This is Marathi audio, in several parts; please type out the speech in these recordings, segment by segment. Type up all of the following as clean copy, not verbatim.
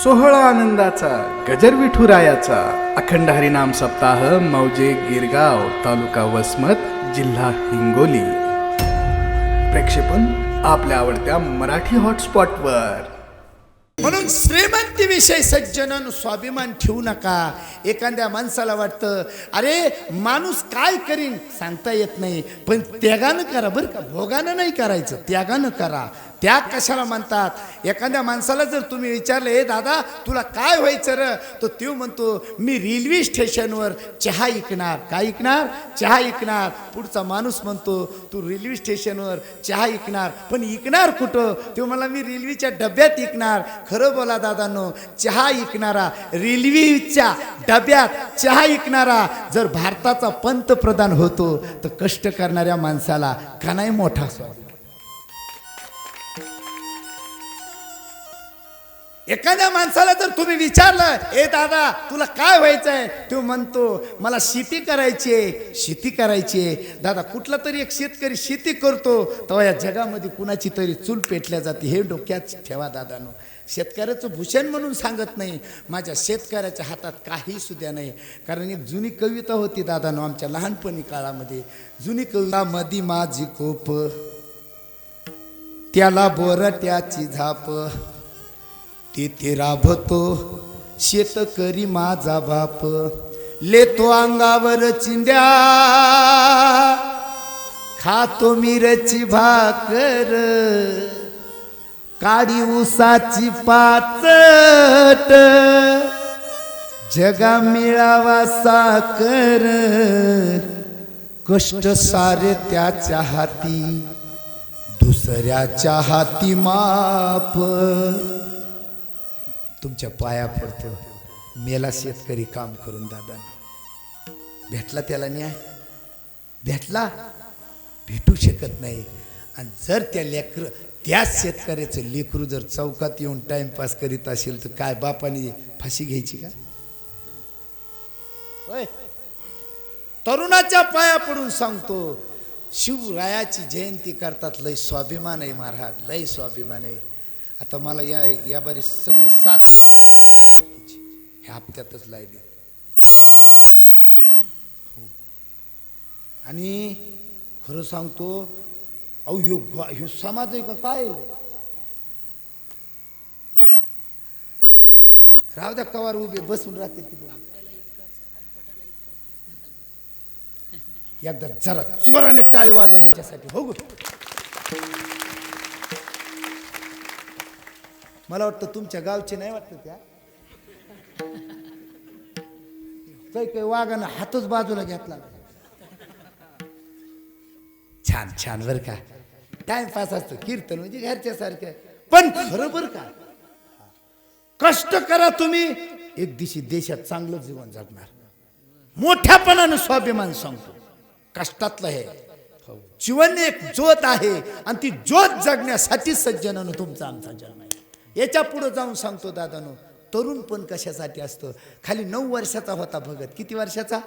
सोहळा आनंदाचा गजर विठुरायाचा अखंड हरिनाम सप्ताह मौजे गिरगाव तालुका वसमत जिल्हा हिंगोली. प्रक्षेपण आपल्या आवडत्या मराठी हॉटस्पॉटवर. म्हणून श्रीमंतीविषयी सज्जनांनो स्वाभिमान ठेवू नका. एखाद्या माणसाला वाटतं अरे माणूस काय करीन सांगता येत नाही, पण त्यागानं करा बरं का, भोगानं नाही करायचं, त्यागानं करा. त्याग कशाला म्हणतात? एखाद्या माणसाला जर तुम्ही विचारलं हे दादा तुला काय व्हायचं र, तर तो म्हणतो मी रेल्वे स्टेशनवर चहा विकणार. काय विकणार? चहा विकणार. पुढचा माणूस म्हणतो तू रेल्वे स्टेशनवर चहा विकणार, पण विकणार कुठं? तो मला मी रेल्वेच्या डब्यात विकणार. खरं बोला दादांनो, चहा विकणारा, रेल्वेच्या डब्यात चहा विकणारा जर भारताचा पंतप्रधान होतो तर कष्ट करणाऱ्या माणसाला का नाही मोठा स्वाभिमान? एखाद्या माणसाला जर तुम्ही विचारलं ए दादा तुला काय व्हायचंय, तो म्हणतो मला शेती करायची आहे, शेती करायची आहे. दादा कुठला तरी एक शेतकरी शेती करतो तेव्हा या जगामध्ये कुणाची तरी चूल पेटल्या जाते. हे डोक्यात ठेवा दादानो. शेतकऱ्याचं भूषण म्हणून सांगत नाही, माझ्या शेतकऱ्याच्या हातात काही सुद्धा नाही. कारण एक जुनी कविता होती दादानो आमच्या लहानपणी काळामध्ये. जुनी कविता मधी माझी कोप त्याला बोरट्याची झाप, तिथे राबतो शेतकरी माझा बाप, लेतो अंगावर चिंद्या खातो मिरची भाकर, काडी उसाची पाचट जगा मिळावा साकर, कष्ट सारे त्याच्या हाती दुसऱ्याच्या हाती माप. तुमच्या पाया पडतो मेला शेतकरी काम करून. दादा भेटला त्याला न्याय? भेटला? भेटू शकत नाही. आणि जर त्याच शेतकऱ्याचं लेकरू जर चौकात येऊन टाइमपास करीत असेल तर काय बापाने फाशी घ्यायची का? तरुणाच्या पाया पडून सांगतो, शिवरायाची जयंती करतात. लय स्वाभिमान आहे महाराज, लय स्वाभिमान आहे. आता मला या बारी सगळे 7 ह्या हप्त्यातच लायले. हो. आणि खरं सांगतो अहो ह्यो समाज आहे का काय? राव द्या कवार उभे बसून राहते ती. एकदा जरा जोराने टाळी वाजवा ह्यांच्यासाठी. हो मला वाटतं तुमच्या गावचे नाही वाटतं त्या काही वाघानं हातच बाजूला घेतला. छान छान बर का, टाइमपास असतो कीर्तन म्हणजे घरच्या सारखं. पण खरं बर का, कष्ट करा तुम्ही, एक दिवशी देशात चांगलं जीवन जगणार. मोठ्यापणानं स्वाभिमान सांगतो. कष्टातलं हे जीवन एक ज्योत आहे आणि ती ज्योत जगण्यासाठी सज्जनानं तुमचा आमचा जन्म आहे. याच्या पुढे जाऊन सांगतो दादानो, तरुण पण कशासाठी असतं? खाली 9 वर्षाचा होता भगत. किती वर्षाचा?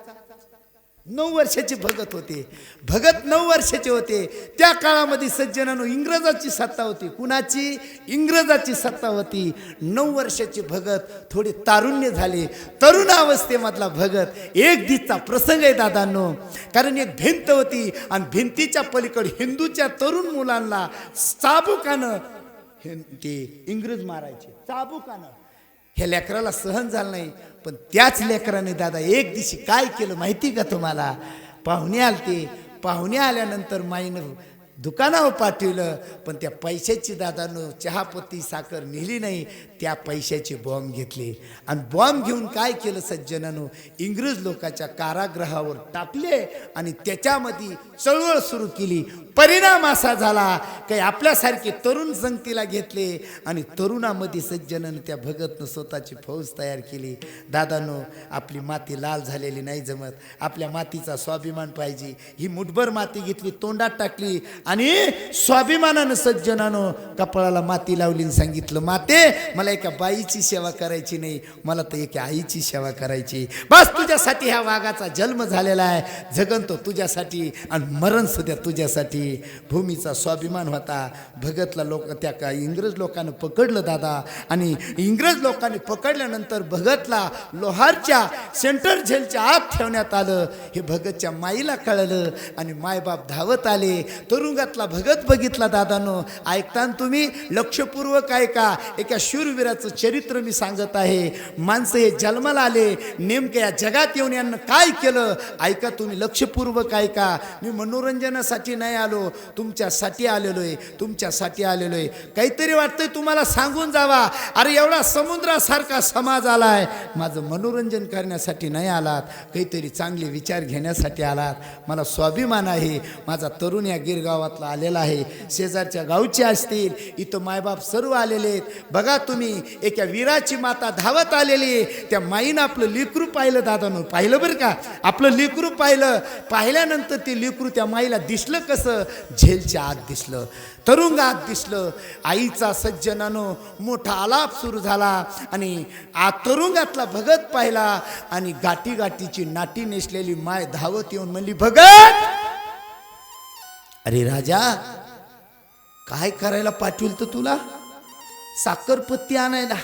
9 वर्षाचे भगत होते. भगत 9 वर्षाचे होते. त्या काळामध्ये सज्जनानो इंग्रजाची सत्ता होती. कुणाची? इंग्रजाची सत्ता होती. 9 वर्षाचे भगत थोडे तारुण्य झाले. तरुणावस्थेमधला भगत. एक दिवसचा प्रसंग आहे दादांनो. कारण एक भिंत होती आणि भिंतीच्या पलीकडे हिंदूच्या तरुण मुलांना चाबुकानं ते इंग्रज मारायचे. चाबुकानं. ह्या लेकराला सहन झालं नाही. पण त्याच लेकराने दादा एक दिवशी काय केलं माहिती का तुम्हाला? पाहुणे आलते. पाहुणे आल्यानंतर माईनं दुकानावर पाठवलं, पण त्या पैशाची दादानं चहापत्ती साखर नेली नाही. त्या पैशाचे बॉम्ब घेतले आणि बॉम्ब घेऊन काय केलं सज्जनानो, इंग्रज लोकांच्या कारागृहावर टाकले आणि त्याच्यामध्ये चळवळ सुरू केली. परिणाम असा झाला काही आपल्यासारखे तरुण संगतीला घेतले आणि तरुणामध्ये सज्जनानं त्या भगतनं स्वतःची फौज तयार केली. दादानो आपली माती लाल झालेली नाही जमत. आपल्या मातीचा स्वाभिमान पाहिजे. ही मुठभर माती घेतली, तोंडात टाकली आणि स्वाभिमानानं सज्जनानं कपाळाला माती लावली आणि सांगितलं, माते मला एका बाईची सेवा करायची नाही, मला तर एका आईची सेवा करायची. बस तुझ्यासाठी ह्या वाघाचा जन्म झालेला आहे, जगन तो तुझ्यासाठी आणि मरण सुद्धा तुझ्यासाठी. भूमीचा स्वाभिमान होता. भगतला त्या का इंग्रज लोकांनी पकडलं दादा, आणि इंग्रज लोकांनी पकडल्यानंतर भगतला लोहारच्या सेंट्रल जेलच्या आत ठेवण्यात आलं. हे भगतच्या माईला कळलं आणि मायबाप धावत आले. तुरुंगातला भगत बघितला दादानो. ऐकताना तुम्ही लक्षपूर्वक ऐका. एका शूरवीराचं चरित्र मी सांगत आहे. माणसं हे जन्माला आले, नेमक्या या जगात येऊन यांना काय केलं ऐका तुम्ही, लक्षपूर्वक ऐका. मी मनोरंजनासाठी नाही आलो, तुमच्यासाठी आलेलो आहे, तुमच्यासाठी आलेलो आहे. काहीतरी वाटतंय तुम्हाला सांगून जावा. अरे एवढा समुद्रासारखा समाज आलाय, माझं मनोरंजन करण्यासाठी नाही आलात, काहीतरी चांगले विचार घेण्यासाठी आलात. मला स्वाभिमान आहे. माझा तरुण या गिरगावातला आलेला आहे, शेजारच्या गावचे असतील, इथं मायबाप सर्व आलेले आहेत. बघा तुम्ही, एका वीराची माता धावत आलेली आहे. त्या माईनं आपलं लेकरू पाहिलं दादानं, पाहिलं बरं का, आपलं लेकरू पाहिलं. पाहिल्यानंतर ते लेकरू त्या माईला दिसलं कसं, झेलच्या आत दिसलं, तरुंगात दिसलं. आईचा सज्जनानं मोठा आलाप सुरू झाला आणि तरुंगातला भगत पाहिला आणि गाठी गाठीची नाटी नेसलेली माय धावत येऊन म्हणली, भगत, अरे राजा, काय करायला पाठविल तर तुला? साखरपत्ती आणायला,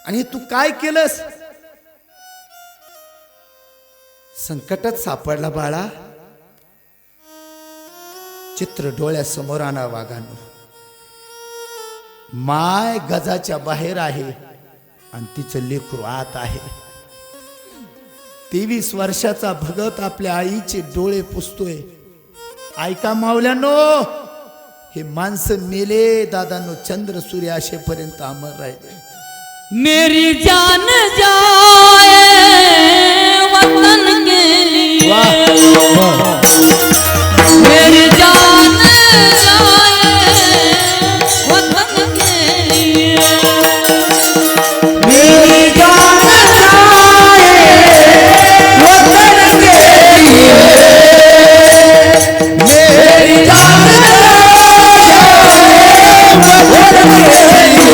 आणि तू काय केलंस? संकटात सापडला बाळा. चित्र डोळ्यासमोर आणा वाघांनो. माय गजाच्या बाहेर आहे आणि तिचं लेकरू आत आहे. 23 वर्षाचा भगत आपल्या आईचे डोळे पुसतोय. ऐका मावल्यानो, हे माणसं मेले दादांनो, चंद्र सूर्य असेपर्यंत अमर राहिले. मेरी जान जाए वतन के लिए, मेरी जान जाए वतन के लिए, मेरी जान जाए वतन के लिए, मेरी जान जाए वतन के लिए.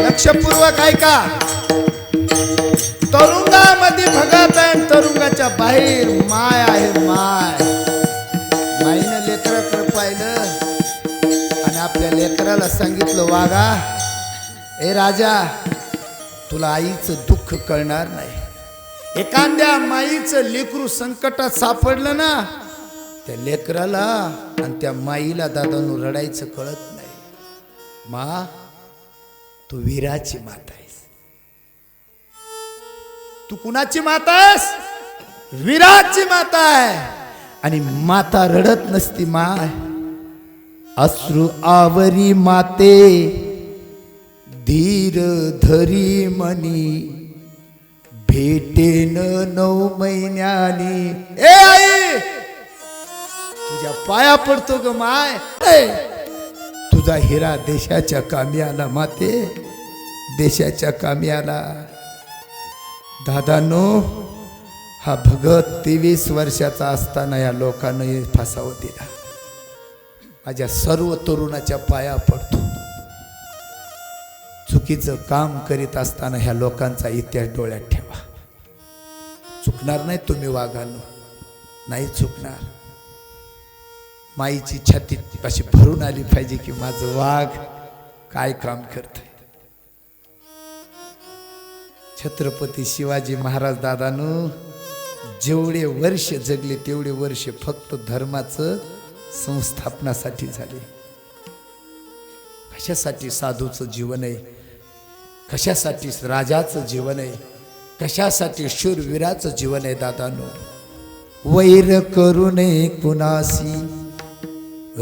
लक्षपूर्वक ऐका. तरुंगामध्ये भगत आहे, तरुंगाच्या बाहेर माय आहे. माईनं लेकराकडे पाहिलं आणि आपल्या लेकराला सांगितलं, वागा, ए राजा, तुला आईचं दुःख कळणार नाही. एखाद्या माईचं लेकरू संकटात सापडलं ना, त्या लेकराला आणि त्या माईला दादांनो रडायचं कळत नाही. मा, तू वीराची माता आहेस. तू कुणाची माता आहेस? वीराची माता आहे. आणि माता रडत नसती. माय अश्रू आवरी माते, धीर धरी मनी, भेटेन 9 महिन्यानी. ए आई, तुझ्या पाया पडतो ग माय. तुझा हिरा देशाच्या कामी आला माते, देशाच्या कामी आला. दादानो, हा भगत 23 वर्षाचा असताना या लोकांनी फासावं दिला. माझ्या सर्व तरुणाच्या पाया पडतो. चुकीचं काम करीत असताना ह्या लोकांचा इतिहास डोळ्यात ठेवा. चुकणार नाही तुम्ही वाघांनो, नाही चुकणार. माईची छाती अशी भरून आली पाहिजे की माझं वाघ काय काम करतंय. छत्रपती शिवाजी महाराज दादानो जेवढे वर्ष जगले तेवढे वर्ष फक्त धर्माचं संस्थापनासाठी झाले. कशासाठी साधूचं जीवन आहे, कशासाठी राजाचं जीवन आहे, कशासाठी शूरवीराचं जीवन आहे दादानो. वैर करू नये कुणासी,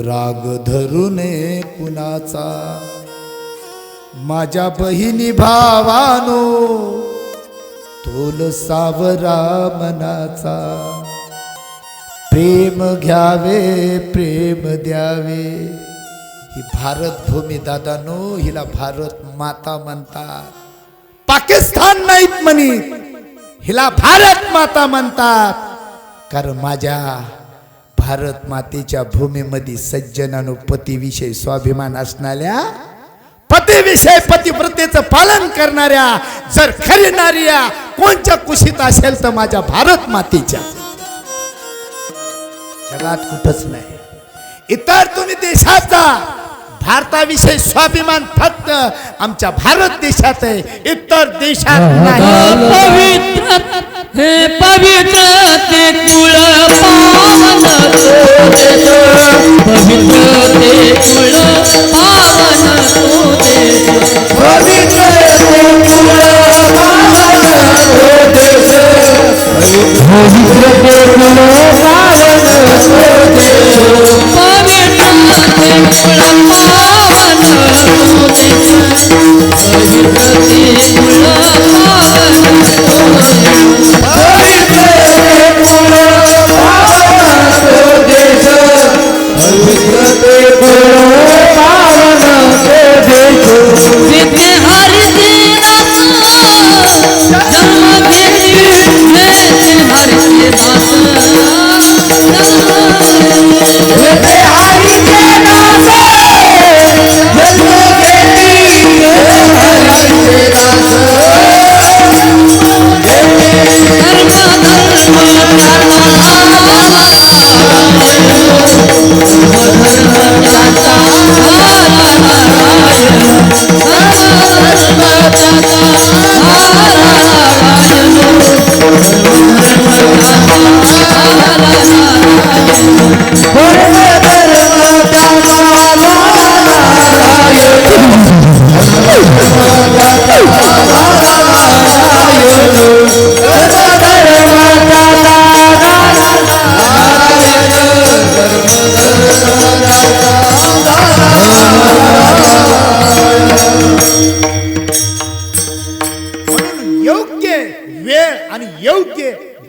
राग धरू नये कुणाचा. माझ्या बहिणी भावानो तोल सावरा मनाचा. प्रेम घ्यावे प्रेम द्यावे. ही भारत भूमी दादानो, हिला भारत माता म्हणतात. पाकिस्तान नाहीत म्हणीत, हिला भारत माता म्हणतात. कारण माझ्या भारत मातेच्या भूमीमध्ये सज्जनानो पतीविषयी स्वाभिमान असणाऱ्या, पतीविषयी पतिव्रतेचं पालन करणाऱ्या जर खरी नारिया कोणच्या कुशीत असेल तर माझ्या भारत मातेच्या. जगात कुठंच नाही. इतर तुम्ही देशात जा, भारताविषयी स्वाभिमान फक्त आमच्या भारत देशात आहे, इतर देशात नाही. पवित्र हे पवित्र ते कुळ पावन तो देश. पवित्र ते कुळ पावन तो देश. पवित्र ते कुळ पावन तो देश. पवित्र ते कुळ पावन तो देश. पवित्र ते कुळ पावन तो देश. पवित्र ते कुळ पावन तो देश.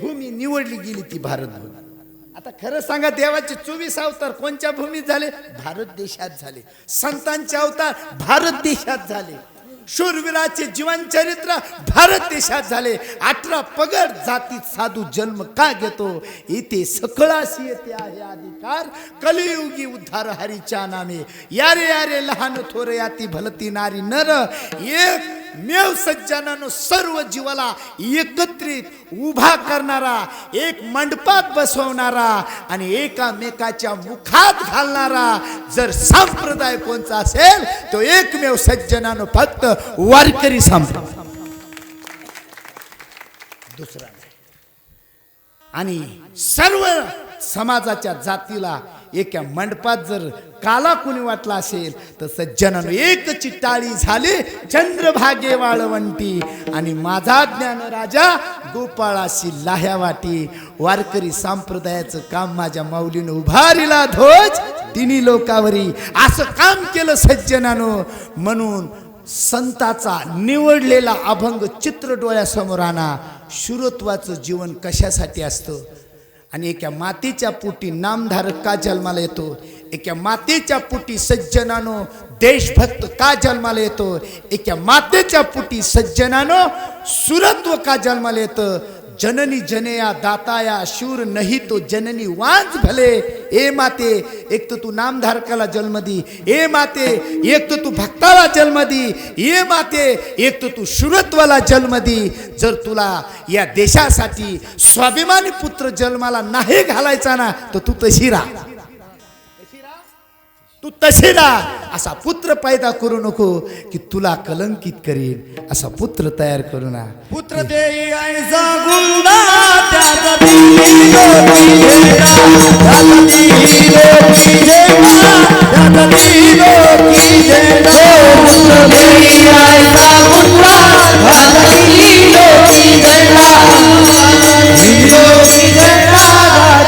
भूमी निवडली गेली ती भारत भूमी. आता खरं सांगा, देवाचे 24 अवतार कोणत्या भूमीत झाले? भारत देशात झाले. संतांचे अवतार भारत देशात झाले. शूरवीराचे जीवन चरित्र भारत देशात झाले. 18 पगड जातीत साधू जन्म का घेतो? इथे सकळाशी येते आहे अधिकार. कलियुगी उद्धार हरीच्या नामे. यारे यारे लहान थोर याती भलती नारी नर. एक मेव सज्जनानो सर्व जीवाला एकत्रित उभा करणारा, एक मंडपात बसवणारा आणि एकामेकाच्या मुखात घालणारा जर संप्रदाय कोणता असेल तो एकमेव सज्जनानो फक्त वारकरी संप्रदाय, दुसरा नाही. आणि सर्व समाजाच्या जातीला एका मंडपात जर काला कुणी वाटला असेल तर सज्जनानो एकची टाळी झाली चंद्रभागे वाळवंटी. आणि माझा ज्ञान राजा गोपाळाशी लाह्या वाटी. वारकरी संप्रदायाचं काम माझ्या माऊलीनं उभारिला ध्वज तिन्ही लोकावरी. असं काम केलं सज्जनानो. म्हणून संताचा निवडलेला अभंग चित्र डोळ्यासमोर आणा. शूरत्वाचं जीवन कशासाठी असतं? आणि एका मातेच्या पोटी नामधारक का जन्माला येतो? एका मातेच्या पोटी सज्जनानो देशभक्त का जन्माला येतो? एका मातेच्या पोटी सज्जनानो सुरत्व का जन्माला येतं? जननी जनेया दाताया शूर नहीं तो जननी वांज भले. ए माते, एक तो तू नामधारकाला जन्म दी. ए माते, एक तो तू भक्ताला जन्म दी. ए माते, एक तो तू शूरत्वाला जन्म दी. जर तुला या देशासाठी स्वाभिमानी पुत्र जन्माला नाही घालायचा ना तर तू तशी राहा. तू तसे राहा. असा पुत्र पैदा करू नको की तुला कलंकित करीन. असा पुत्र तयार करू ना. पुत्र देई ऐसा गुंडा त्याचा दिलो की जेडा, त्याचा दिलो की जेडा, त्याचा दिलो की जेडा. पुत्र देई ऐसा गुंडा त्याचा दिलो की जेडा, दिलो की जेडा,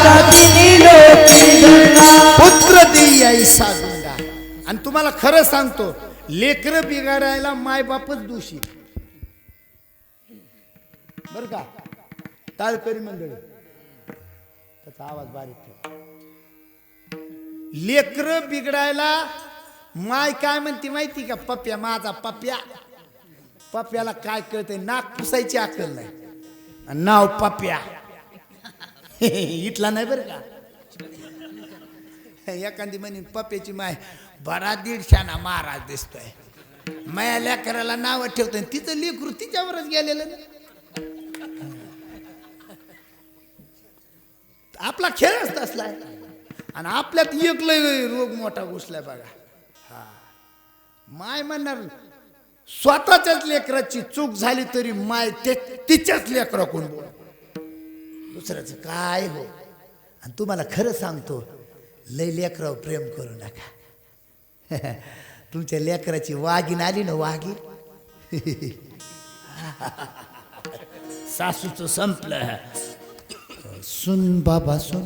त्याचा दिलो की जेडा. पुत्र देई ऐसा गुंडा. आणि तुम्हाला खरं सांगतो, लेकरं बिघाडायला मायबापच दोषी. बर का टाळकरी मंडळी, त्याचा आवाज बारीक ठेव. लेकरं बिघडायला माय काय म्हणते माहिती का? पप्या, माझा पप्या. पप्याला काय कळतंय? नाक पुसायची अक्कल नाही आणि नाव पप्या. इथला नाही बरं का. एखादी म्हणे पप्याची माय, बरा 150 महाराज दिसतोय. माया लेकराला नाव ठेवतोय, तिचं लेकरू तिच्यावरच गेलेलं ना. आपला खेळच असलाय आणि आपल्यात एक लय रोग मोठा घुसलाय बघा. हा, माय म्हणणार स्वतःच्याच लेकराची चूक झाली तरी माय तिच्याच लेकरा कोण बोल, दुसऱ्याचं काय हो. आणि तुम्हाला खरं सांगतो, लय लेकरावर प्रेम करू नका. तुमच्या लेकराची वाघीन आली ना, वाघीन, सासूचं संपलं. सुन बाबा सुन.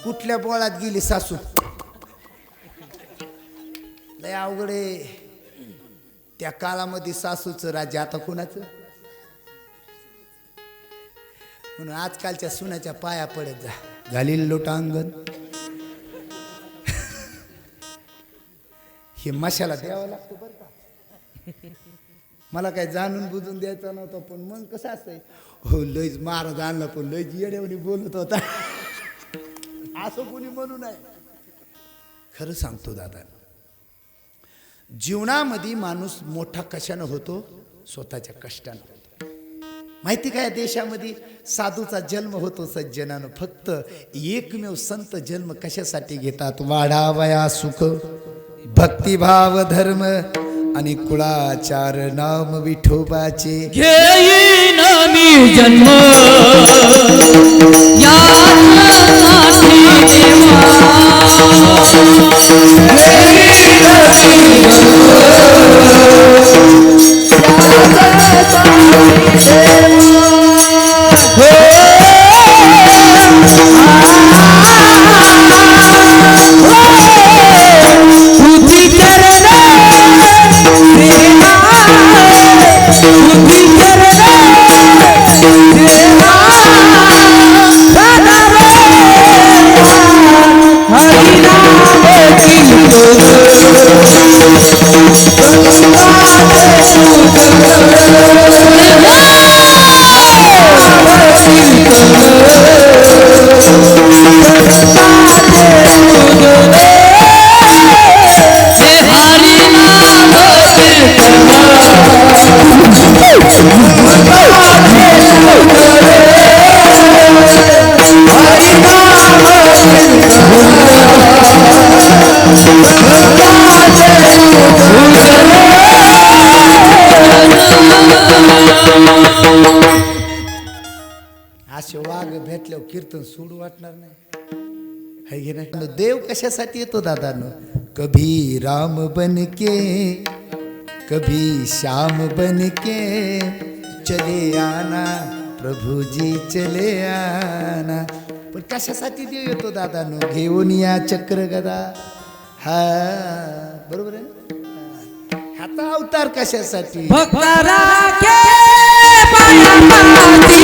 कुठल्या बोळात गेली सासू? लय अवघडे. त्या काळामध्ये सासूचं राज्य, आता कोणाचं? म्हणून आजकालच्या सुनाच्या पाया पडत जा. घालील लोटांगण. हे मशाला द्यावं लागतं बरं का. मला काय जाणून बुजून द्यायचं नव्हतं, पण मग कसं असतंय, हो लयच महाराज आणला पण लयच येड्यावणी बोलत होता, असं कोणी म्हणू नये. खरं सांगतो दादा, जीवनामध्ये माणूस मोठा कशानं होतो? स्वतःच्या कष्टानं होतो. माहिती काय, देशामध्ये साधूचा जन्म होतो सज्जनानं. फक्त एकमेव संत जन्म कशासाठी घेतात? वाढावया सुख, भक्तिभाव, धर्म आणि कुळाचार, नाम विठोबाचे. घेईन मी जन्म यासाठी असे वाघ भेटल्यावर कीर्तन सोडू वाटणार नाही. है की नाही? देव कशासाठी येतो दादानो? कभी राम बन के, कभी श्याम बन के चले आना, प्रभु जी चले आना. पण कशासाठी देव येतो दादानो? घेऊन या चक्र गदा. हा बरोबर आहे ना? ह्याचा अवतार कशासाठी? भक्तराखे पायापाती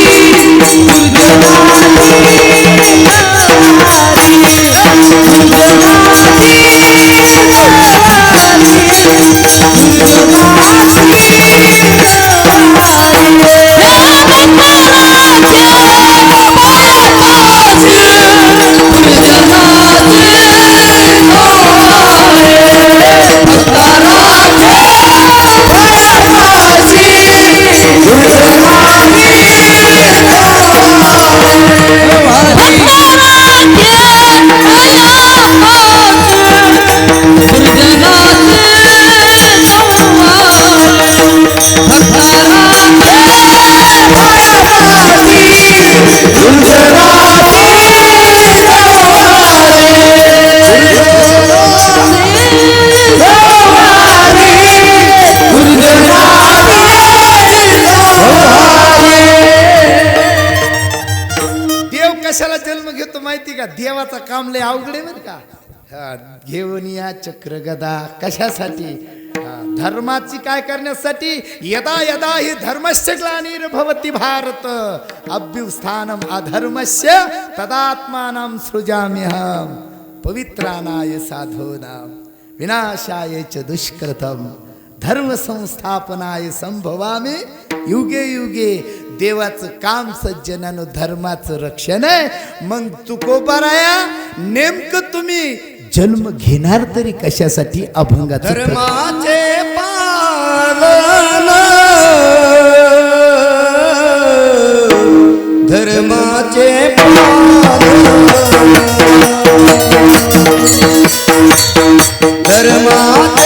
कशाला जन्म घेतो माहिती का? देवाचा काम लय अवघड आहे बरं का. हा, घेऊन या चक्र गदा कशासाठी? हा, धर्माची काय करण्यासाठी? यदा यदा ही धर्मस्य ग्लानिर्भवति भारत अभ्युत्थानम अधर्मस्य तदात्मानं सृजाम्यहम पवित्राणाय साधूनां विनाशाय च दुष्कृतम धर्म संस्थापनाय संभवामी युगे युगे. देवाचं काम सज्जनानो धर्माचं रक्षण आहे. मग तुकोबाराया नेमकं तुम्ही जन्म घेणार तरी कशासाठी? अभंगाचं धर्माचे पालन धर्माचे धर्माचे धर्माचे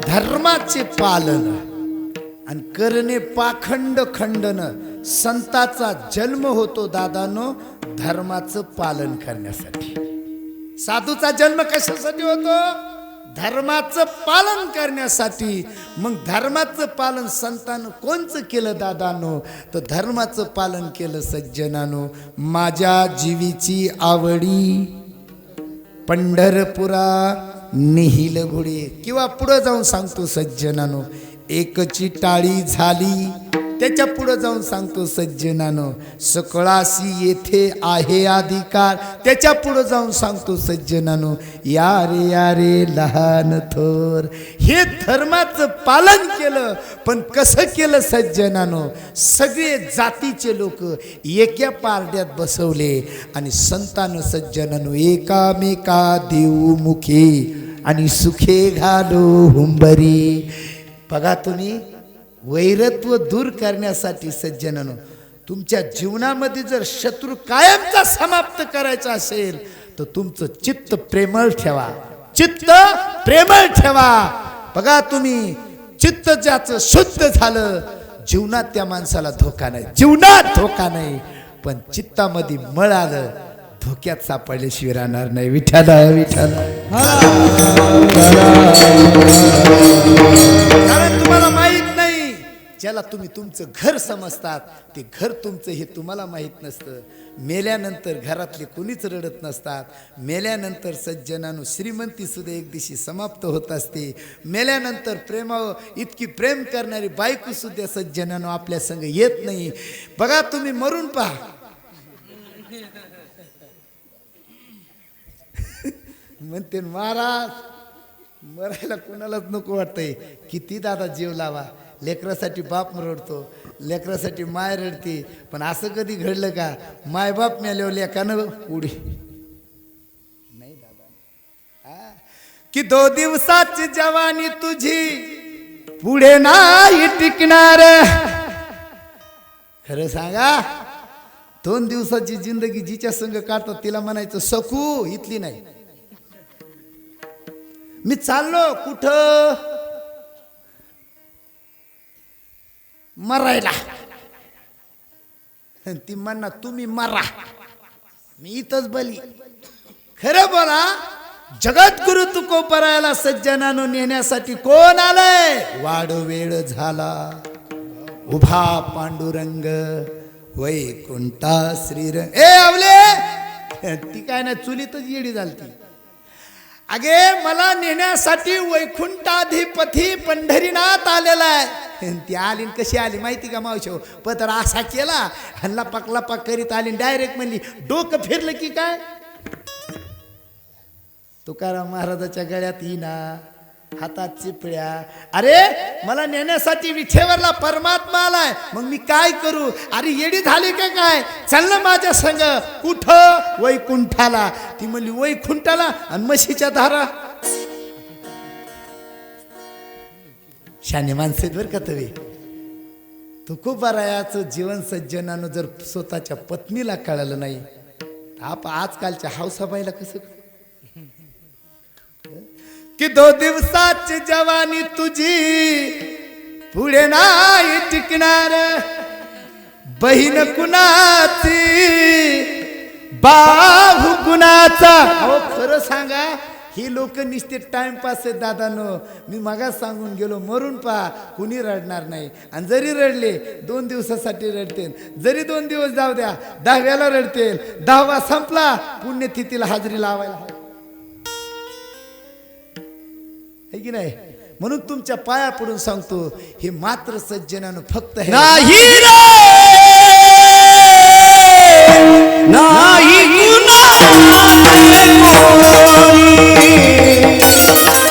धर्माचे पालन आणि करणे पाखंड खंडन. संताचा जन्म होतो दादानो धर्माचं पालन करण्यासाठी. साधूचा जन्म कशासाठी होतो? धर्माचं पालन करण्यासाठी. मग धर्माचं पालन संतानं कोणचं केलं दादानो? तर धर्माचं पालन केलं सज्जनानो. माझ्या जीवीची आवडी पंढरपुरा नेहिल घोडे. किंवा पुढं जाऊन सांगतो सज्जनानो एकची टाळी झाली. त्याच्या पुढे जाऊन सांगतो सज्जनानो सकळासी येथे आहे अधिकार. त्याच्या पुढे जाऊन सांगतो सज्जनानो या रे लहान थोर. हे धर्माचं पालन केलं. पण कसं केलं सज्जनानो? सगळे जातीचे लोक एका पारड्यात बसवले आणि संतान सज्जनानो एकामेका देऊ मुखे आणि सुखे घालो हुंबरी. बघा तुम्ही वैरत्व दूर करण्यासाठी सज्जनानो, तुमच्या जीवनामध्ये जर शत्रू कायमचा समाप्त करायचा असेल तर तुमचं चित्त प्रेमळ ठेवा, चित्त प्रेमळ ठेवा. बघा तुम्ही चित्त ज्याचं शुद्ध झालं, जीवनात त्या माणसाला धोका नाही, जीवनात धोका नाही. पण चित्तामध्ये मळ आलं, धोक्यात सापडल्याशिवाय राहणार नाही. विठ्ठल विठ्ठल. कारण तुम्हाला माहित नाही, ज्याला तुम्ही तुमचं घर समजतात ते घर तुमचं हे तुम्हाला माहित नसतं. मेल्यानंतर घरातले कुणीच रडत नसतात. मेल्यानंतर सज्जनानो श्रीमंती सुद्धा एक दिवशी समाप्त होत असते. मेल्यानंतर प्रेमावर इतकी प्रेम करणारी बायको सुद्धा सज्जनानो आपल्या संग येत नाही. बघा तुम्ही मरून पहा. म्हणते महाराज मरायला कुणालाच नको वाटतंय. किती दादा जीव लावा, लेकरासाठी बाप रडतो, लेकरासाठी माय रडते. पण असं कधी घडलं का मायबाप मेल्यावर लेकानं उडी नाही दादा. की 2 दिवसाची जवानी तुझी पुढे नाही टिकणार. खरं सांगा, 2 दिवसाची जिंदगी जिच्या संग काढतात तिला म्हणायचं सकू, इथली नाही. मी चाललो कुठं मरायला, ती म्हणणार तुम्ही मरा, मी इथंच बली. खरं बोला, जगद्गुरु तुकोबरायाला सज्जनानो नेण्यासाठी कोण आलंय? वाढ वेळ झाला उभा पांडुरंग वैकुंठा श्रीरंग. ए आवले, ती काय ना चुलीतच येडी झालती. अगे मला नेण्यासाठी वैकुंठाधिपती पंढरीनाथ आलेला आहे. ती आली कशी आली माहिती का मावशो? पत्र असा केला, हल्ला पकला पाक करीत आली, डायरेक्ट म्हणली डोकं फिरलं की काय. तुकाराम महाराजाच्या गळ्यात हिना, हातात चिपळ्या. अरे मला नेण्यासाठी विठेवरला परमात्मा आलाय, मग मी काय करू? अरे येडी झाली का काय? चल ना माझ्या संग. कुठं? वैकुंठाला. ती म्हणली वैकुंठाला आणि म्हशीच्या धारा. शाने माणसे बर का तवे. तुकोबारायाचं जीवन सज्जनानं जर स्वतःच्या पत्नीला कळलं नाही, आजकालच्या हौसाबाईला कसं? की 2 दिवसाची जवानी तुझी पुढे नाही टिकणार. बहीण कुणाची बाहू कुणाचा. अहो खरं सांगा, ही लोक नुसते टाइमपास आहेत दादानो. मी मागास सांगून गेलो, मरून पहा, कुणी रडणार नाही. आणि जरी रडले 2 दिवसासाठी रडतील, जरी 2 दिवस जाऊ द्या, 10व्याला रडतील. 10वा संपला, पुण्यतिथीला हाजरी लावायला है की नाही? म्हणून तुमच्या पाया पडून सांगतो, हे मात्र सज्जनानं फक्त नाही रे, नाही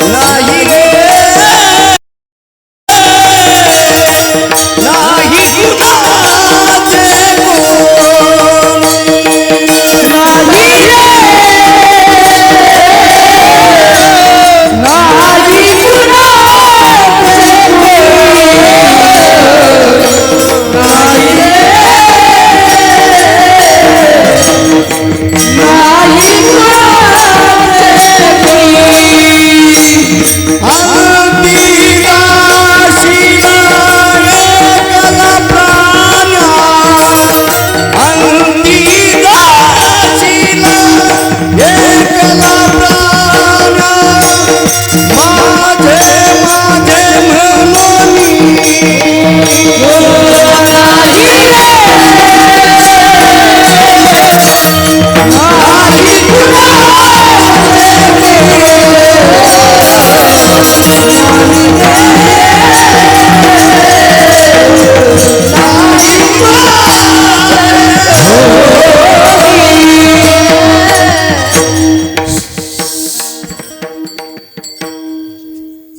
नाही रे, नाही कुणाचे कोण.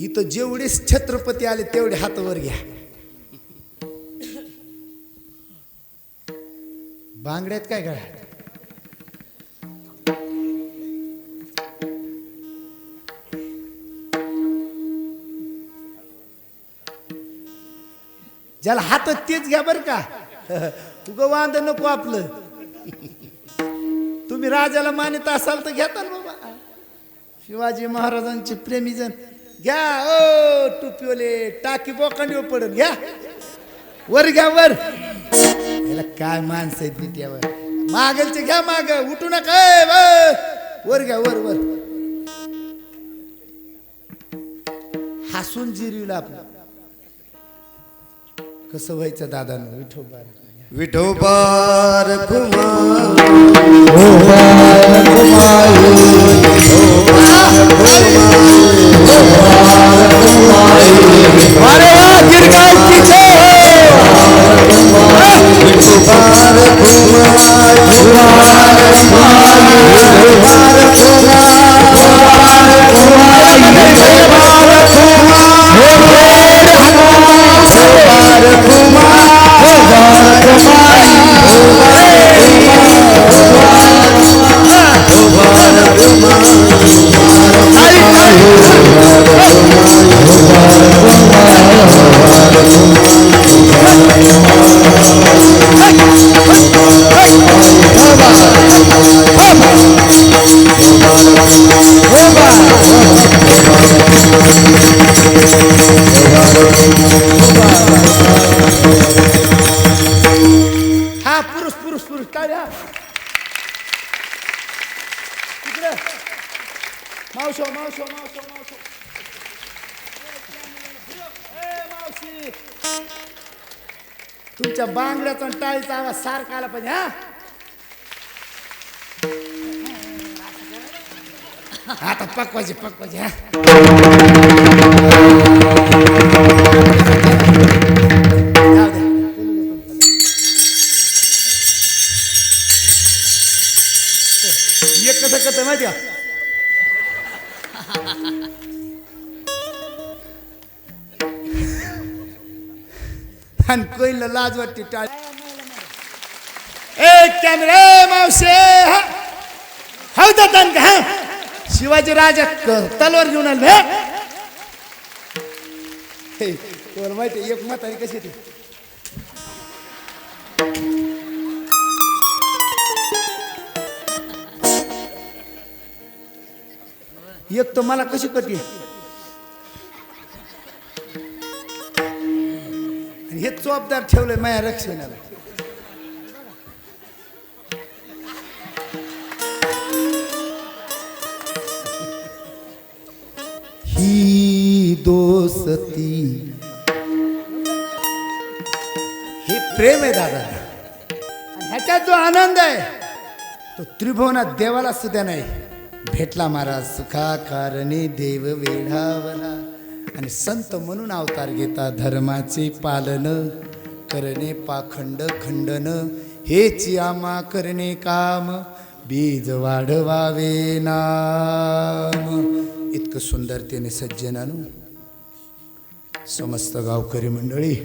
इथं जेवढे छत्रपती आले तेवढे हात वर घ्या. बांगड्यात काय गळा? ज्याला हातात तेच घ्या बरं का तुझं वांद नको आपलं. तुम्ही राजाला मानित असाल तर घेता ना बाबा. शिवाजी महाराजांचे प्रेमीजन घ्या. ओ टुपीवाले टाकी बोकांडीवर पडत घ्या. वर घ्या वर. याला काय माणसं आहेत बिट्यावर. मागलचे घ्या माग. उठू नका. वर घ्या वर वर. हसून जिरविला आपण. कसं व्हायचं दादानं. विठोबा रखुमा अरे वा गिरगावची हा पुरुष पुरुष पुरुष टाळ्या. इकडे मावशो मावशो मावशो मावशो. मावशी तुमच्या बांगड्याचा आणि टाळीचा आवाज सारखा आला पाहिजे. हा आता पकवायचे पकवायचे. हा जाऊ द्या. एक कसं करतं माहिती का. आणि कोईला लाज वाटते टाळ. एक कॅमेरा मावशे. हा जातात का. शिवाजी राजा तलवार घेऊन आले. तुम्हाला माहिती एक म्हातारी कशी ती. एक तर मला कशी कटी. हे चोपदार ठेवलंय माझ्या रक्षणाला. ही दोस्ती हे प्रेम आहे दादा. आणि ह्याच्यात जो आनंद आहे तो त्रिभुवनात देवाला सुद्धा नाही भेटला. महाराज सुखा कारणे देव वेढावला. आणि संत म्हणून अवतार घेता. धर्माचे पालन करणे पाखंड खंडन हेची आम्हा करणे काम. बीज वाढवावे नाम. इतकं सुंदरतेने सज्जनानु समस्त गावकरी मंडळी,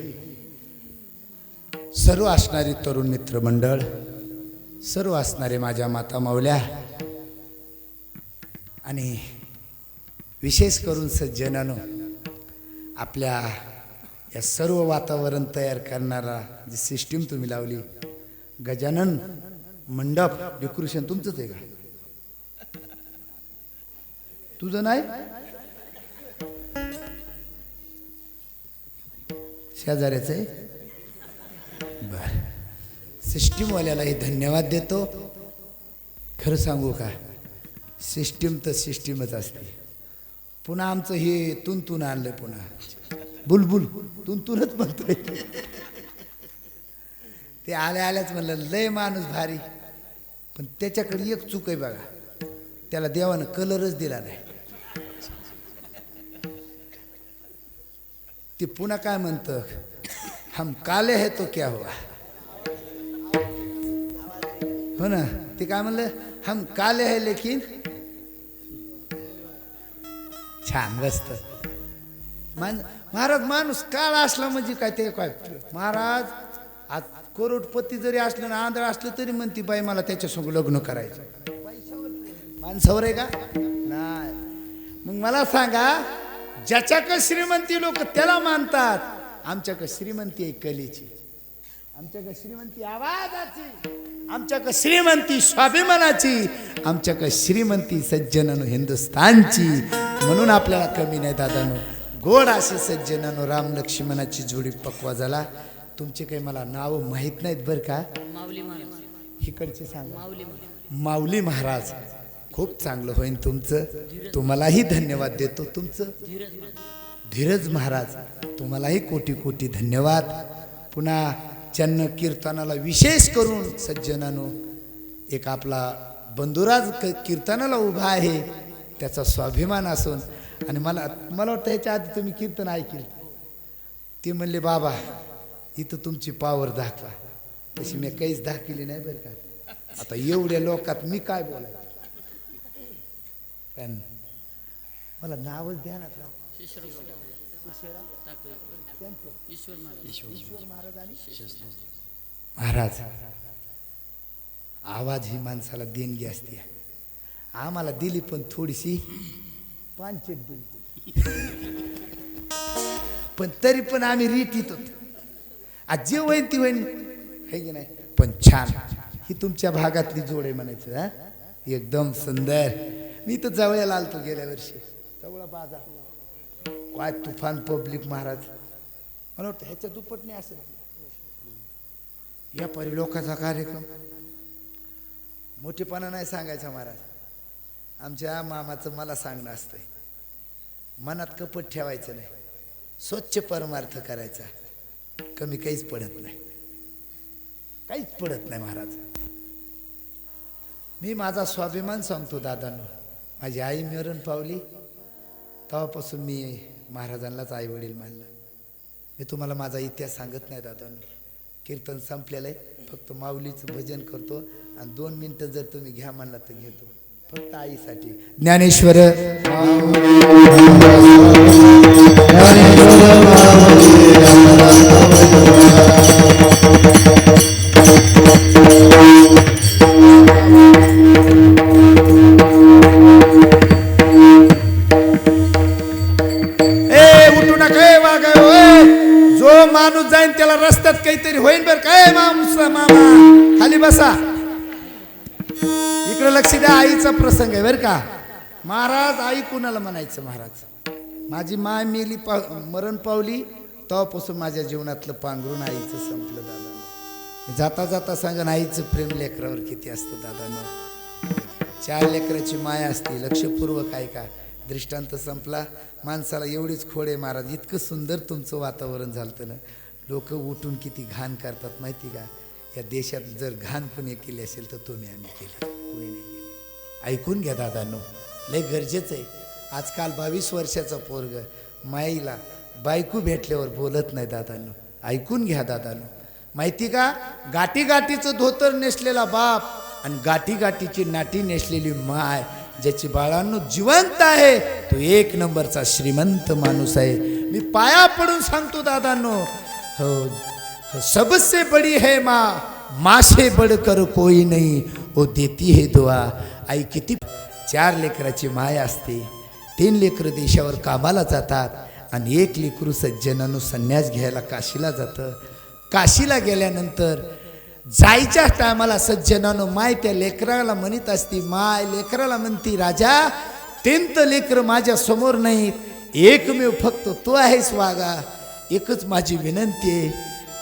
सर्व असणारी तरुण मित्र मंडळ, सर्व असणारे माझ्या माता माऊल्या आणि विशेष करून सज्जनानो, आपल्या या सर्व वातावरण तयार करणारा जी सिस्टीम तुम्ही लावली, गजानन मंडप डेकोरेशन तुमचंच आहे का? तुझं नाही? शेजाऱ्याचं आहे? बर, सिस्टीमवाल्यालाही धन्यवाद देतो. खरं सांगू का, सिस्टीम तर सिस्टीमच असते. पुन्हा आमचं हे तुंतून आणलं, पुन्हा बुलबुल तुंतूनच म्हणतोय. ते आल्या आल्याच म्हणलं लय माणूस भारी, पण त्याच्याकडे एक चूक आहे बघा, त्याला देवानं कलरच दिला नाही. ते पुन्हा काय म्हणतं, हम काले है तो क्या हुआ. हो ना, ते काय म्हणलं, हम काले है लेकिन छान मस्त. महाराज माणूस काळा असला म्हणजे काय ते काय, महाराज आज करोडपती जरी असलं ना, आंधळ असलं तरी म्हणती बाई मला त्याच्यासोबत लग्न करायचं. माणसावर आहे का? नाही. मग मला सांगा, ज्याच्याकडे श्रीमंती लोक त्याला मानतात आमच्याकडे श्रीमंती आहे कलेची, आमच्याकडे श्रीमंती आवाजाची, आमच्याकडे श्रीमंती स्वाभिमानाची, आमच्याकडे श्रीमंती सज्जनानो हिंदुस्थानची. म्हणून आपल्याला कमी नाही दादानो. गोड असे सज्जनानो राम लक्ष्मणाची जोडी पक्वा झाला. तुमचे काही मला नाव माहीत नाहीत बरं का. इकडचे सांगा. माऊली महाराज. खूप चांगलं होईन तुमचं. तुम्हालाही धन्यवाद देतो. तुमचं धीरज महाराज, तुम्हालाही कोटी कोटी धन्यवाद. पुन्हा चन्न कीर्तनाला विशेष करून सज्जनानो एक आपला बंधुराज कीर्तनाला उभा आहे, त्याचा स्वाभिमान असून. आणि मला वाटतं ह्याच्या आधी तुम्ही कीर्तन ऐकलं. ते म्हणले बाबा इथं तुमची पावर दाखवा. तशी मी काहीच दाखवली नाही बरं का. आता एवढ्या लोकात मी काय बोलायचं. पण मला नावच ध्यानात राहतं. ईश्वर महाराज आणि महाराज. आवाज ही माणसाला देणगी असते. आम्हाला दिली पण थोडीशी पांचट दिली, पण तरी पण आम्ही रीत येत होतो. आज जे होईन ती होईन हे की नाही. पण छान ही तुमच्या भागातली जोड आहे म्हणायचं. हा एकदम सुंदर. मी तर जवळला आलतो गेल्या वर्षी. जवळ बाजा काय तुफान पब्लिक महाराज. मला वाटतं ह्याच्या दुप्पट नाही असेल. या परी लोकांचा कार्यक्रम मोठेपणा नाही सांगायचा महाराज. आमच्या मामाचं मला सांगणं असतंय, मनात कपट ठेवायचं नाही, स्वच्छ परमार्थ करायचा. कमी काहीच पडत नाही, काहीच पडत नाही महाराज. मी माझा स्वाभिमान सांगतो दादांनो. माझी आई मरण पावली तेव्हापासून मी महाराजांनाच आई वडील मानलं. मी तुम्हाला माझा इतिहास सांगत नाही दादांनो. कीर्तन संपलेलं आहे. फक्त माऊलीचं भजन करतो आणि 2 मिनिटं जर तुम्ही घ्या म्हणला तर घेतो. फक्त आईसाठी. ज्ञानेश्वर माणूस जाईन त्याला रस्त्यात काहीतरी होईन बरं काय. मामा खाली बसा. इकडे लक्ष द्या. आईचा प्रसंग आहे बरं का. महाराज आई कुणाला म्हणायचं. महाराज माझी माय मेली मरण पावली तेव्हापासून माझ्या जीवनातलं पांघरून आईचं संपलं दादा. जाता जाता सांगा आईचं प्रेम लेकरावर किती असतं दादानं. 4 लेकराची माय असते. लक्षपूर्वक आहे का. दृष्टांत संपला. माणसाला एवढीच खोड आहे महाराज. इतकं सुंदर तुमचं वातावरण झालं ना. लोक उठून किती घाण करतात माहिती का. या देशात जर घाण कोणी केली असेल तर तुम्ही आम्ही केली, कोणी नाही केली. ऐकून घ्या दादांनो, लय गरजेचं आहे. आजकाल 22 वर्षाचा पोरग माईला बायको भेटल्यावर बोलत नाही दादांनो. ऐकून घ्या दादांनो. माहिती का, गाठी गाठीचं धोतर नेसलेला बाप आणि गाठी गाठीची नाटी नेसलेली माय ज्याची बाळांनो जिवंत आहे तो 1 नंबरचा श्रीमंत माणूस आहे. मी पाया पडून सांगतो दादांनो. हो सबसे बड़ी है माँ से बढ़कर कोई नहीं, वो देती है दुआ. आई किती 4 लेकराची माय असते. 3 लेकरं देशावर कामाला जातात आणि 1 लेकरू सज्जनानं संन्यास घ्यायला काशीला जातं. काशीला गेल्यानंतर जायच्या टायमाला सज्जनानं माय त्या लेकराला म्हणत असती. माय लेकराला म्हणती, राजा 3 तर लेकरं माझ्या समोर नाहीत, एकमेव फक्त तू आहेस वागा. एकच माझी विनंती आहे,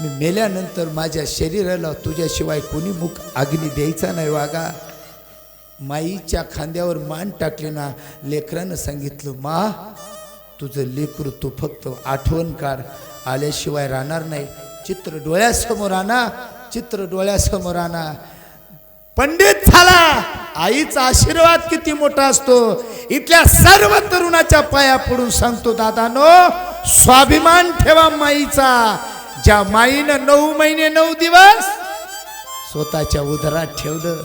मी मेल्यानंतर माझ्या शरीराला तुझ्याशिवाय कोणी मुख अग्नी द्यायचा नाही वागा. माईच्या खांद्यावर मान टाकली ना. लेकरानं सांगितलं, मा तुझं लेकरू तू फक्त आठवण काढ, आल्याशिवाय राहणार नाही. चित्र डोळ्यासमोर आणा, चित्र डोळ्यासमोर आणा. पंडित झाला. आईचा आशीर्वाद किती मोठा असतो. इथल्या सर्व तरुणाच्या पाया पडून सांगतो दादानो, स्वाभिमान ठेवा माईचा. ज्या माईनं 9 महिने 9 दिवस स्वतःच्या उदरात ठेवलं,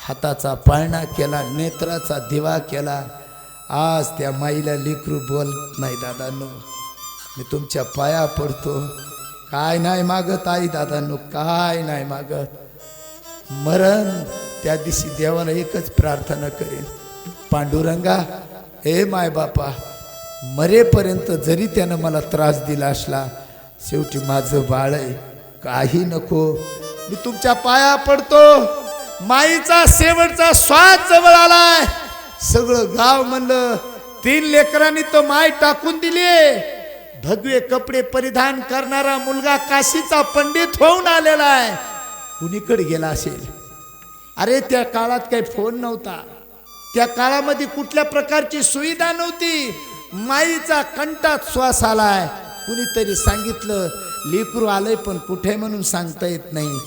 हाताचा पाळणा केला, नेत्राचा दिवा केला, आज त्या माईला लेकरू बोलत नाही दादानो. मी तुमच्या पाया पडतो. काय नाही मागत आई दादानो, काय नाही मागत. मरण त्या दिवशी देवाला एकच प्रार्थना करेन, पांडुरंगा हे माय बापा, मरेपर्यंत जरी त्यानं मला त्रास दिला असला शेवटी माझं बाळ आहे, काही नको, मी तुमच्या पाया पडतो. माईचा शेवटचा श्वास जवळ आलाय. सगळं गाव म्हणलं 3 लेकरांनी तो माय टाकून दिली. भगवे कपडे परिधान करणारा मुलगा काशीचा पंडित होऊन आलेला आहे. कुणीकडे गेला असेल? अरे त्या काळात काही फोन नव्हता, त्या काळामध्ये कुठल्या प्रकारची सुविधा नव्हती. माईचा कंठात श्वास आलाय. कुणीतरी सांगितलं लेकरू आलंय, पण कुठे म्हणून सांगता येत नाही.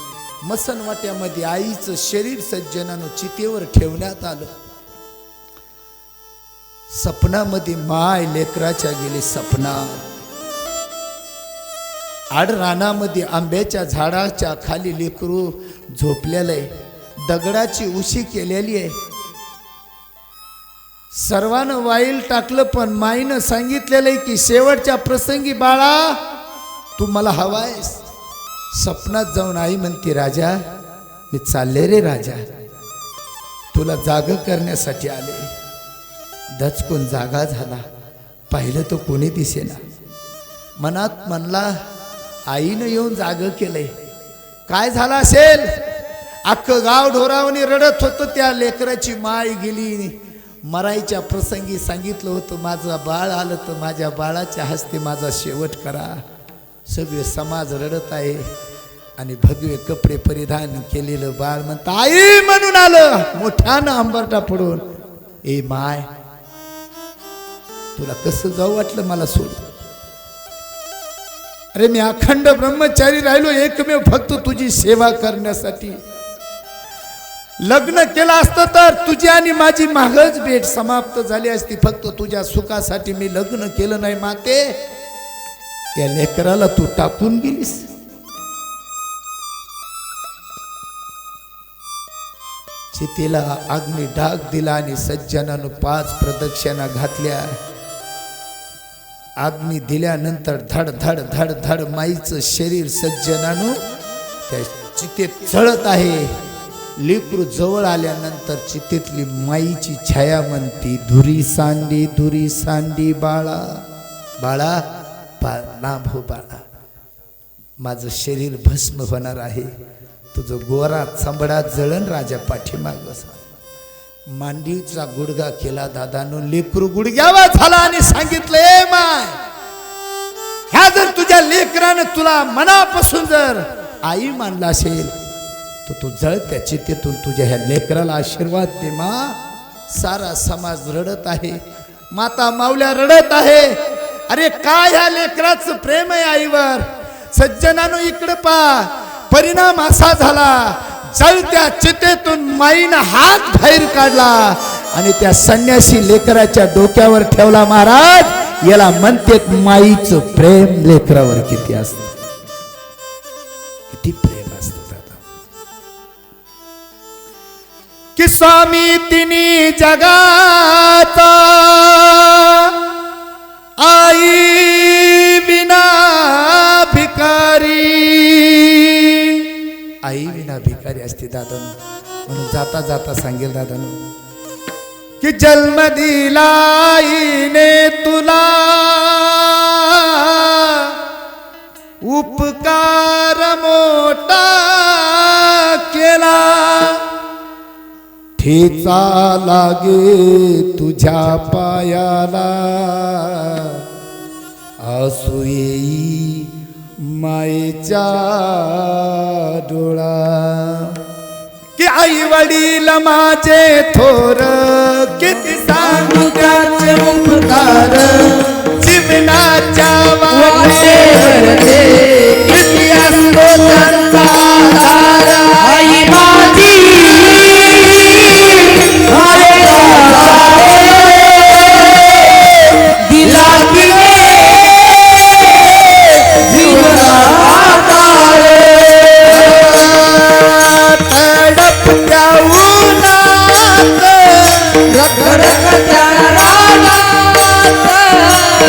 मसनवाट्यामध्ये आईचं शरीर सज्जनानं चितेवर ठेवण्यात आलं. सपनामध्ये माय लेकराच्या गेली सपना. आड रानामध्ये आंब्याच्या झाडाच्या खाली लेकरू झोपलेलं आहे. दगडाची उशी केलेली आहे. सर्वांना वाईल टाकलं, पण माईनं सांगितलेलं आहे की शेवटच्या प्रसंगी बाळा तू मला हवायस. सपनात जाऊन आई म्हणते, राजा मी चालले रे राजा, तुला जाग करण्यासाठी आले. दचकून जागा झाला. पाहिलं तो कोणी दिसेना. मनात म्हणला आईनं येऊन जाग केलंय, काय झालं असेल. अख्खं गाव ढोरावणी रडत होतं. त्या लेकराची माय गेली. मरायच्या प्रसंगी सांगितलं होतं माझं बाळ आलं तर माझ्या बाळाच्या हस्ते माझा शेवट करा. सगळे समाज रडत आहे आणि भगवे कपडे परिधान केलेलं बाळ म्हणतं आई म्हणून आलं मोठ्यानं अंबरटा पडून. ए माय, तुला कसं जाऊ वाटलं मला सोड. अरे मी अखंड ब्रह्मचारी राहिलो एकमेव फक्त तुझी सेवा करण्यासाठी. लग्न केलं असतं तर तुझी आणि माझी मागच भेट समाप्त झाली असती. फक्त तुझ्या सुखासाठी मी लग्न केलं नाही. माते, या लेकराला तू टाकून गेलीस. चितेला अग्नी डाग दिला आणि सज्जनानं 5 प्रदक्षिणा घातल्या. अग्नी दिल्यानंतर धड धड धड धड माईचं शरीर सज्जनानं त्या चितेत जळत आहे. लेकरू जवळ आल्यानंतर चितेतली माईची छाया म्हणती, धुरी सांडी बाळा बाळा लांब हो बाळा, माझं शरीर भस्म होणार आहे. तुझं गोरा चांबडा जळण राजा पाठीमाग. मांडीचा गुडगा केला दादानं. लेकरू गुडघ्यावा झाला आणि सांगितलं, ए माय, ह्या जर तुझ्या लेकरानं तुला मनापासून जर आई मानला असेल तर तू जळत्या चितेतून तुझ्या ह्या लेकराला आशीर्वाद दे. मा, सारा समाज रडत आहे. माता माऊल्या रडत आहे. अरे काय ह्या लेकराचं प्रेम आहे आईवर. सज्जनानो इकडे पा. परिणाम असा झाला, जळत्या चितेतून माईनं हात बाहेर काढला आणि त्या संन्यासी लेकराच्या डोक्यावर ठेवला. महाराज, याला म्हणतेत माईचं प्रेम लेकरावर किती असतं, किती प्रेम असतं दादा. कि स्वामी तिनी जगाचा आई विना भिकारी. आई विना भिकारी असते दादानो. म्हणून जाता जाता सांगेल दादानो की जन्म दिला आईने तुला, उपकार मोठा केला. ठेचा लागे तुझ्या पायाला, आसू येई मायेच्या डोळा. की आई वडील माझे थोर, किती सांगू त्याचे उपकार. जीवनाच्या वाटेवरती किती असतो त्यांचा आधार. आई माझी दिला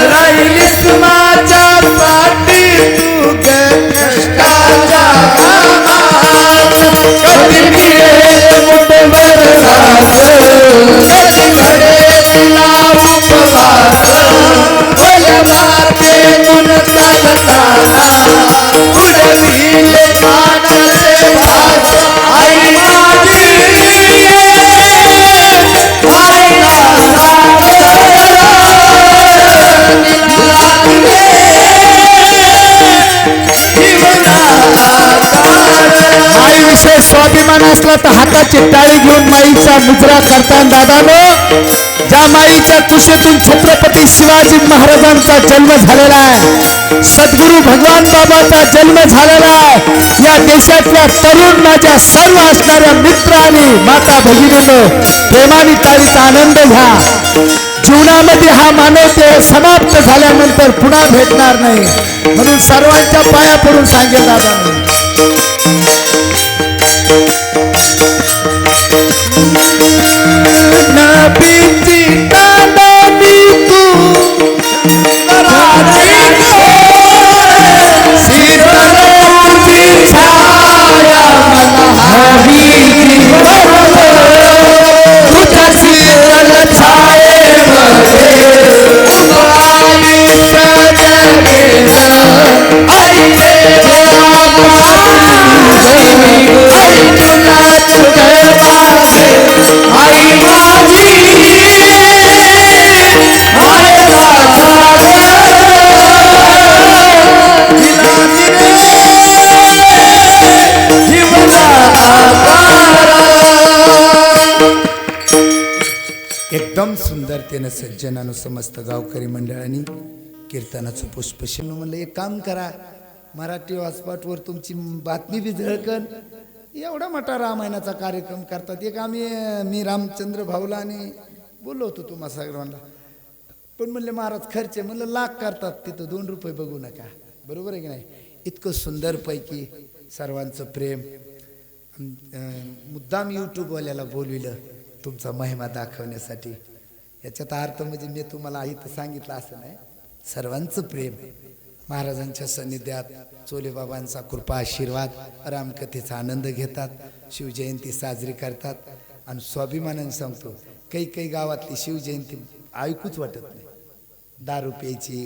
राहिलीस माझ्या उडविले कानाचे भाग आई माझी आईला माईविषयी स्वाभिमान असला तर हाताची टाळी घेऊन माईचा मुजरा करताना दादानो, ज्या माईच्या कुशीतून छत्रपती शिवाजी महाराजांचा जन्म झालेला आहे, सद्गुरू भगवान बाबाचा जन्म झालेला आहे, या देशातल्या तरुण माझ्या सर्व असणाऱ्या मित्र आणि माता भगिनींनो, प्रेमाने टाळीचा आनंद घ्या. जीवनामध्ये हा मानव देह समाप्त झाल्यानंतर पुन्हा भेटणार नाही, म्हणून सर्वांच्या पाया पडून सांगेल दादा. नबीची तांडणी तू शीतलची छाया मला हवी, तुझ्या शीतल छायेमध्ये उभारी सजलेलं आई एकदम सुंदरतेनं सज्जनानं समस्त गावकरी मंडळांनी कीर्तनाचं पुष्पशिन म्हणलं, एक काम करा, मराठी व्यासपीठावर तुमची बातमी बी झळकन. एवढा मोठा रामायणाचा कार्यक्रम करतात. एक मी रामचंद्र भाऊला आणि बोललो होतो तुम्हा सगळ्यांना, पण म्हणले महाराज खर्च, म्हणलं लाख करतात तिथं 2 रुपये बघू नका. बरोबर आहे की नाही? इतकं सुंदरपैकी सर्वांचं प्रेम. मुद्दाम यूट्यूबवाल्याला बोलविलं तुमचा महिमा दाखवण्यासाठी. याच्यात अर्थ म्हणजे मी तुम्हाला इथं सांगितलं असं नाही, सर्वांचं प्रेम महाराजांच्या सान्निध्यात, चोलेबाबांचा कृपा आशीर्वाद, रामकथेचा आनंद घेतात, शिवजयंती साजरी करतात. आणि स्वाभिमानाने सांगतो, काही काही गावातली शिवजयंती ऐकूच वाटत नाही. दारू प्यायची,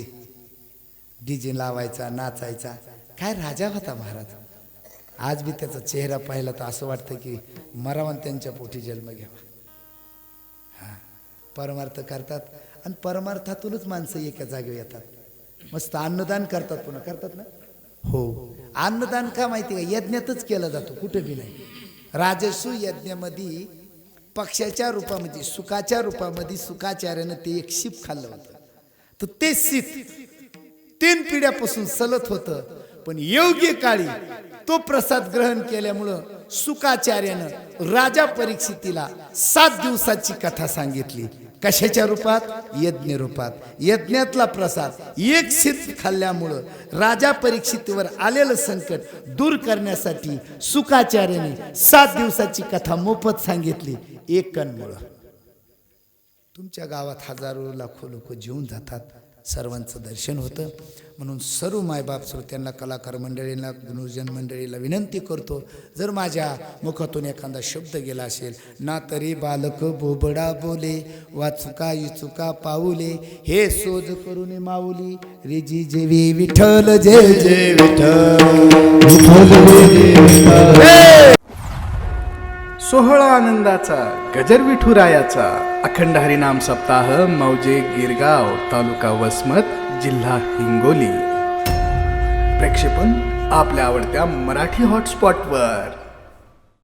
डीजे लावायचा, नाचायचा. काय राजा होता महाराज. आज बी त्याचा चेहरा पाहिला तर असं वाटतं की मरावन त्यांच्या पोटी जन्म घ्यावा. हां, परमार्थ करतात आणि परमार्थातूनच माणसं एका जागेवर येतात. मस्त अन्नदान करतात, पुन्हा करतात ना. हो, अन्नदान का माहिती का? यज्ञातच केलं जातो, कुठे बी नाही. राजसू यज्ञामध्ये पक्षाच्या रूपामध्ये, सुखाच्या रूपामध्ये सुखाचार्यानं ते एक शीप खाल्लं होतं. तर ते शीप 3 पिढ्यापासून सलत होतं. पण योग्य काळी तो प्रसाद ग्रहण केल्यामुळं सुखाचार्यानं राजा परीक्षितीला 7 दिवसाची कथा सांगितली. कशाच्या रूपात? यज्ञ रूपात. यज्ञातला प्रसाद एक शीत खाल्ल्यामुळं राजा परीक्षितीवर आलेलं संकट दूर करण्यासाठी सुखाचार्याने 7 दिवसाची कथा मोफत सांगितली. एक कणमुळं तुमच्या गावात हजारो लाखो लोक जेवून जातात, सर्वांचं दर्शन होतं. म्हणून सर्व मायबाप श्रोत्यांना, कलाकार मंडळींना, गुरुजन मंडळीला विनंती करतो, जर माझ्या मुखातून एखादा शब्द गेला असेल ना, तरी बालक बोबडा बोले, वाचुका इचुका पाऊले, हे सोज करून माऊली, रेजी जेवी विठ्ठल, जय जय विठ्ठल. सोहळा आनंदाचा, गजर विठुरायाचा, अखंड हरिनाम सप्ताह मौजे गिरगाव, तालुका वसमत, जिल्हा हिंगोली. प्रक्षेपण आपल्या आवडत्या मराठी हॉटस्पॉटवर.